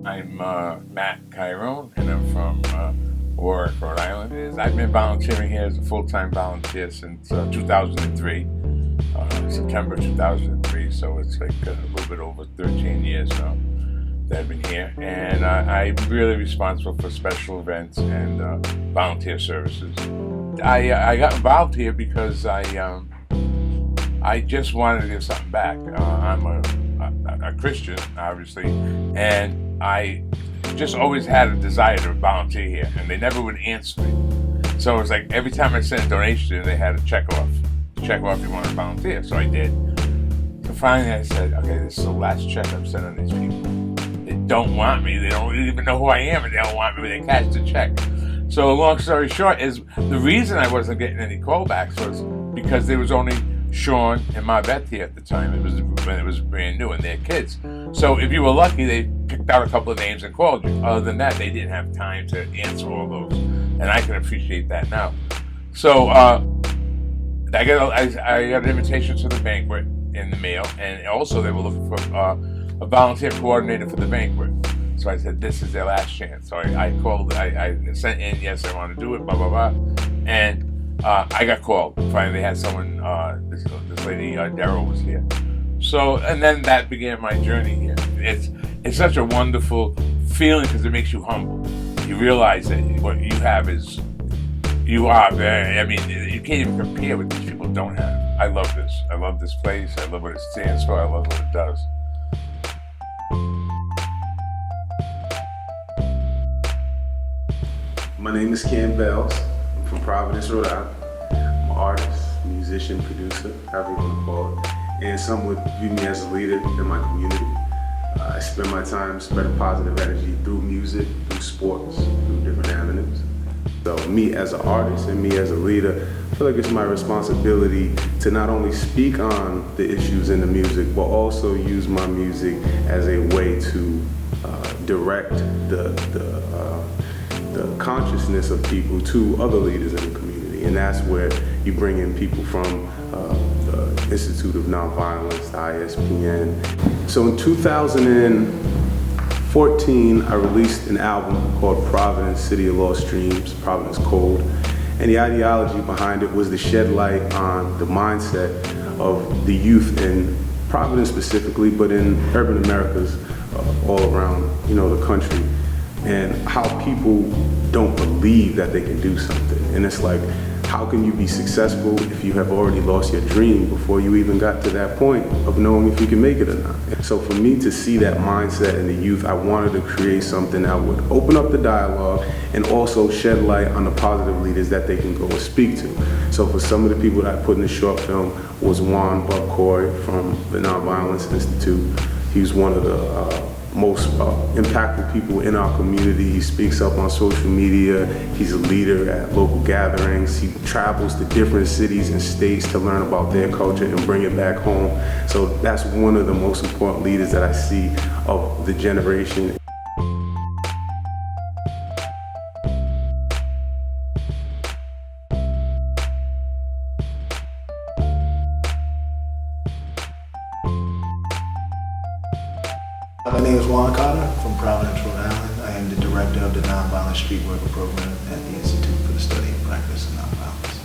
I'm Matt Chiron, and I'm from Warwick, Rhode Island. I've been volunteering here as a full-time volunteer since 2003, September 2003, so it's like a little bit over 13 years now that I've been here. And I'm really responsible for special events and volunteer services. I got involved here because I just wanted to give something back. I'm a Christian, obviously, and I just always had a desire to volunteer here, and they never would answer me. So it was like every time I sent a donation, they had to check off if you want to volunteer. So I did. So finally I said, okay, this is the last check I'm sending these people. They don't want me. They don't even know who I am, and they don't want me. They cash the check. So long story short is the reason I wasn't getting any callbacks was because there was only Sean and Marvette here at the time. It was when it was brand new, and their kids. So if you were lucky, they picked out a couple of names and called you. Other than that, they didn't have time to answer all those, and I can appreciate that now. So I got an invitation to the banquet in the mail, and also they were looking for a volunteer coordinator for the banquet. So I said, this is their last chance. So I called, I sent in, yes, I want to do it, blah, blah, blah. And I got called. Finally, they had someone, this lady, Daryl, was here. So, and then that began my journey here. It's such a wonderful feeling because it makes you humble. You realize that what you have is, you are very, I mean, you can't even compare what these people don't have. I love this. I love this place. I love what it stands for. I love what it does. My name is Ken Bells. I'm from Providence, Rhode Island. I'm an artist, musician, producer, however you want to call it. And some would view me as a leader in my community. I spend my time spreading positive energy through music, through sports, through different avenues. So me as an artist and me as a leader, I feel like it's my responsibility to not only speak on the issues in the music, but also use my music as a way to direct the consciousness of people to other leaders in the community. And that's where you bring in people from the Institute of Nonviolence, the ISPN. So in 2014, I released an album called Providence, City of Lost Dreams, Providence Code. And the ideology behind it was to shed light on the mindset of the youth in Providence specifically, but in urban Americas all around, the country. And how people don't believe that they can do something. And it's like, how can you be successful if you have already lost your dream before you even got to that point of knowing if you can make it or not? So for me to see that mindset in the youth, I wanted to create something that would open up the dialogue and also shed light on the positive leaders that they can go and speak to. So for some of the people that I put in the short film was Juan Buckcoy from the Nonviolence Institute. He's one of the most impactful people in our community. He speaks up on social media. He's a leader at local gatherings. He travels to different cities and states to learn about their culture and bring it back home. So that's one of the most important leaders that I see of the generation. My name is Juan Carter from Providence, Rhode Island. I am the director of the Nonviolent Street Worker Program at the Institute for the Study and Practice of Nonviolence.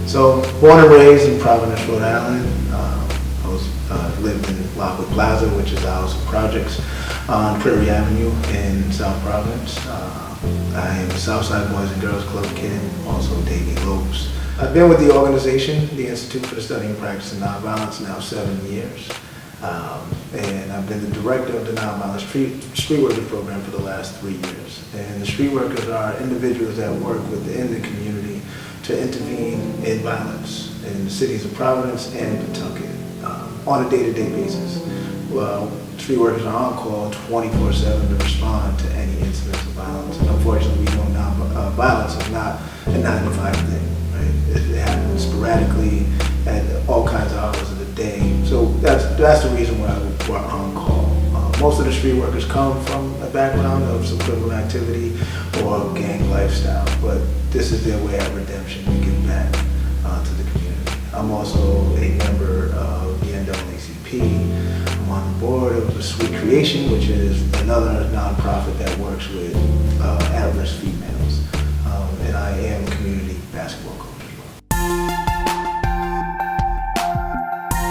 So, born and raised in Providence, Rhode Island. I lived in Lockwood Plaza, which is the house of projects on Prairie Avenue in South Providence. I am a Southside Boys and Girls Club kid, also Davy Lopes. I've been with the organization, the Institute for the Study and Practice of Nonviolence, now 7 years. And I've been the director of the Nonviolent Street Worker Program for the last 3 years. And the street workers are individuals that work within the community to intervene in violence in the cities of Providence and Pawtucket on a day-to-day basis. Well, street workers are on call 24/7 to respond to any incidents of violence. And unfortunately, we know violence is not a 9-to-5 thing, right? It happens sporadically at all kinds of hours of the day. So that's the reason why we're on call. Most of the street workers come from a background of some criminal activity or gang lifestyle, but this is their way of redemption to give back to the community. I'm also a member of the NAACP. I'm on the board of Sweet Creation, which is another nonprofit that works with at-risk females. And I am a community basketball coach as well.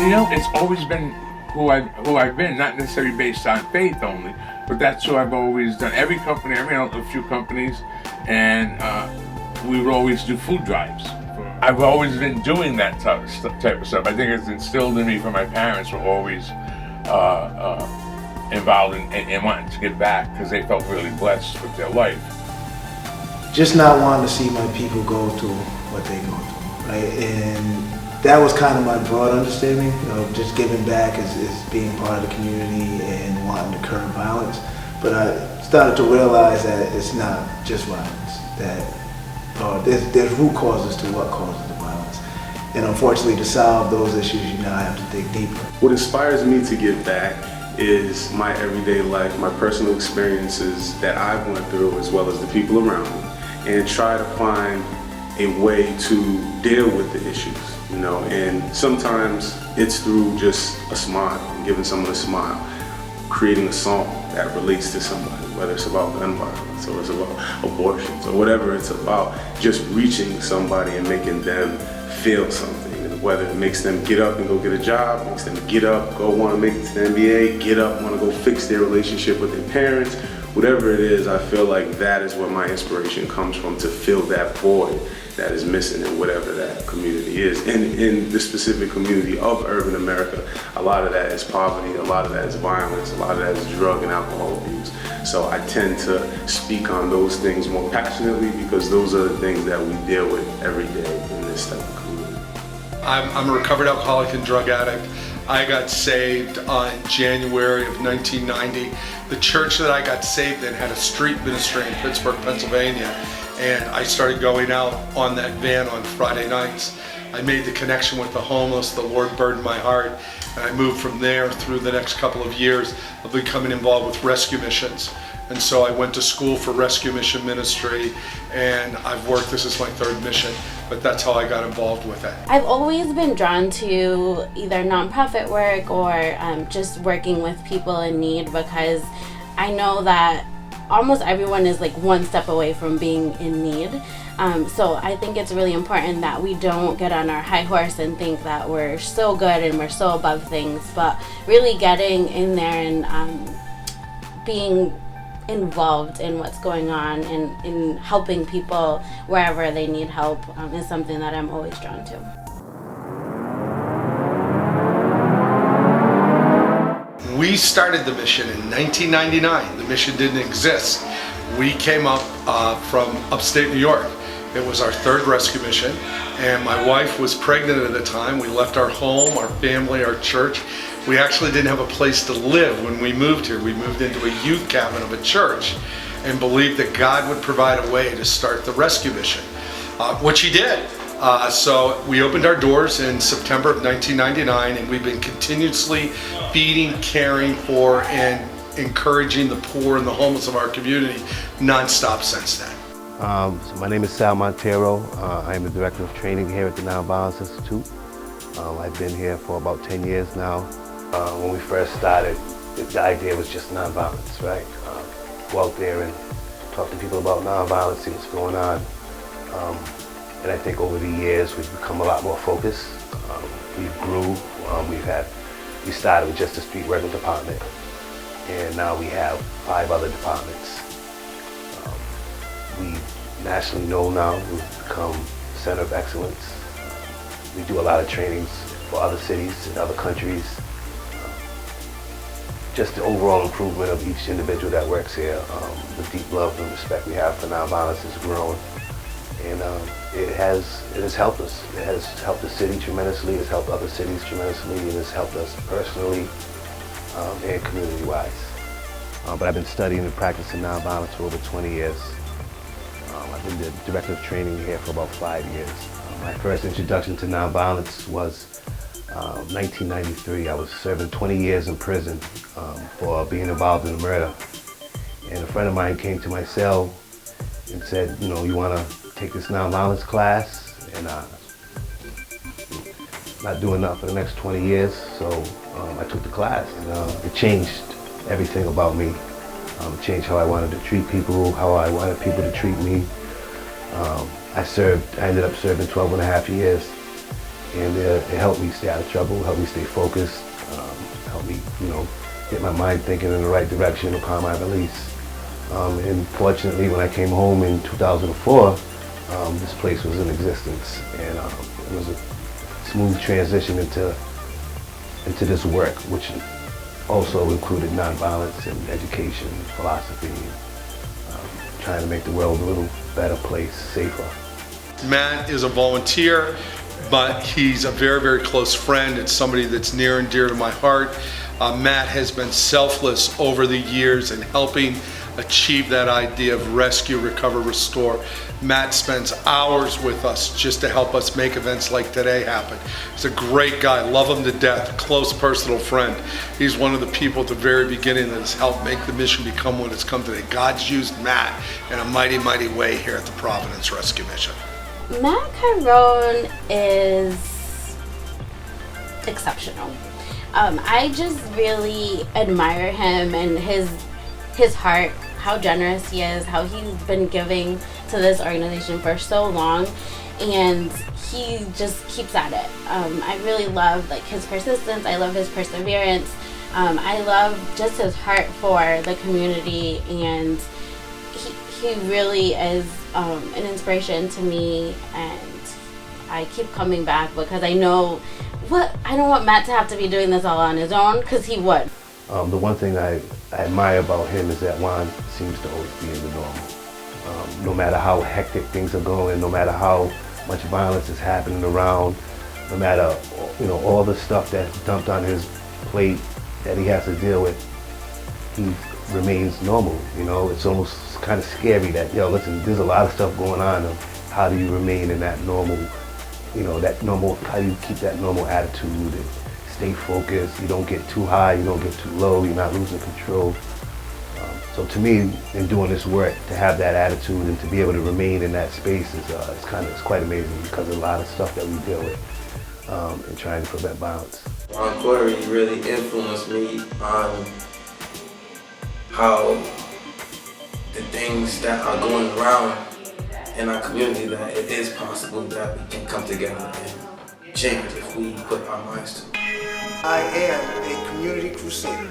You know, it's always been who I've been, not necessarily based on faith only, but that's who I've always done. Every company, a few companies, and we would always do food drives. I've always been doing that type of stuff. I think it's instilled in me from my parents, who were always involved in wanting to give back because they felt really blessed with their life. Just not wanting to see my people go through what they go through, right? And that was kind of my broad understanding of just giving back as being part of the community and wanting to curb violence. But I started to realize that it's not just violence, that there's root causes to what causes the violence. And unfortunately, to solve those issues, you now have to dig deeper. What inspires me to give back is my everyday life, my personal experiences that I've went through, as well as the people around me, and try to find a way to deal with the issues, you know, and sometimes it's through just a smile, giving someone a smile, creating a song that relates to somebody, whether it's about gun violence or it's about abortions or whatever it's about, just reaching somebody and making them feel something, and whether it makes them get up and go get a job, makes them get up, go want to make it to the NBA, get up, want to go fix their relationship with their parents, whatever it is. I feel like that is where my inspiration comes from, to fill that void that is missing in whatever that community is. And in the specific community of urban America, a lot of that is poverty, a lot of that is violence, a lot of that is drug and alcohol abuse. So I tend to speak on those things more passionately because those are the things that we deal with every day in this type of community. I'm a recovered alcoholic and drug addict. I got saved in January of 1990. The church that I got saved in had a street ministry in Pittsburgh, Pennsylvania, and I started going out on that van on Friday nights. I made the connection with the homeless. The Lord burdened my heart, and I moved from there through the next couple of years of becoming involved with rescue missions. And so I went to school for rescue mission ministry, and I've worked, this is my third mission, but that's how I got involved with it. I've always been drawn to either nonprofit work or just working with people in need, because I know that almost everyone is like one step away from being in need. So I think it's really important that we don't get on our high horse and think that we're so good and we're so above things, but really getting in there and being involved in what's going on and in helping people wherever they need help is something that I'm always drawn to. We started the mission in 1999. The mission didn't exist. We came up from upstate New York. It was our third rescue mission, and my wife was pregnant at the time. We left our home, our family, our church. We actually didn't have a place to live when we moved here. We moved into a youth cabin of a church and believed that God would provide a way to start the rescue mission, which He did. So we opened our doors in September of 1999, and we've been continuously feeding, caring for, and encouraging the poor and the homeless of our community nonstop since then. So my name is Sal Montero. I am the Director of Training here at the Nonviolence Institute. I've been here for about 10 years now. When we first started, the idea was just nonviolence, right? Go out there and talk to people about nonviolence, see what's going on. And I think over the years we've become a lot more focused. We grew. We started with just the street working department, and now we have 5 other departments. We nationally know now. We've become a center of excellence. We do a lot of trainings for other cities and other countries. Just the overall improvement of each individual that works here. The deep love and respect we have for nonviolence has grown, and it has helped us. It has helped the city tremendously. It's helped other cities tremendously, and it's helped us personally and community-wise. But I've been studying and practicing nonviolence for over 20 years. I've been the Director of Training here for about 5 years. My first introduction to nonviolence was 1993. I was serving 20 years in prison for being involved in a murder. And a friend of mine came to my cell and said, you know, you want to take this nonviolence class? And not doing that for the next 20 years, so I took the class. And it changed everything about me. changed how I wanted to treat people, how I wanted people to treat me. I ended up serving 12 and a half years, and it helped me stay out of trouble, helped me stay focused, helped me, get my mind thinking in the right direction upon my release. And fortunately, when I came home in 2004, this place was in existence, and it was a smooth transition into this work, which also included nonviolence and education, philosophy, trying to make the world a little better place, safer. Matt is a volunteer, but he's a very, very close friend. It's somebody that's near and dear to my heart. Matt has been selfless over the years in helping achieve that idea of rescue, recover, restore. Matt spends hours with us just to help us make events like today happen. He's a great guy, love him to death, close personal friend. He's one of the people at the very beginning that has helped make the mission become what it's come today. God's used Matt in a mighty, mighty way here at the Providence Rescue Mission. Matt Cyrone is exceptional. I just really admire him and his heart, how generous he is, how he's been giving to this organization for so long, and he just keeps at it. I really love his persistence. I love his perseverance. I love just his heart for the community, and he really is an inspiration to me, and I keep coming back because I know I don't want Matt to have to be doing this all on his own, because he would. The one thing I admire about him is that Juan seems to always be in the normal. No matter how hectic things are going, no matter how much violence is happening around, no matter all the stuff that's dumped on his plate that he has to deal with, he remains normal. It's almost kind of scary that, listen, there's a lot of stuff going on. How do you remain in that normal, how do you keep that normal attitude and stay focused? You don't get too high, you don't get too low, you're not losing control. So to me, in doing this work, to have that attitude and to be able to remain in that space is quite amazing, because of a lot of stuff that we deal with in trying to prevent violence. Juan Corey really influenced me on how the things that are going around in our community, that it is possible that we can come together and change if we put our minds to it. I am a community crusader.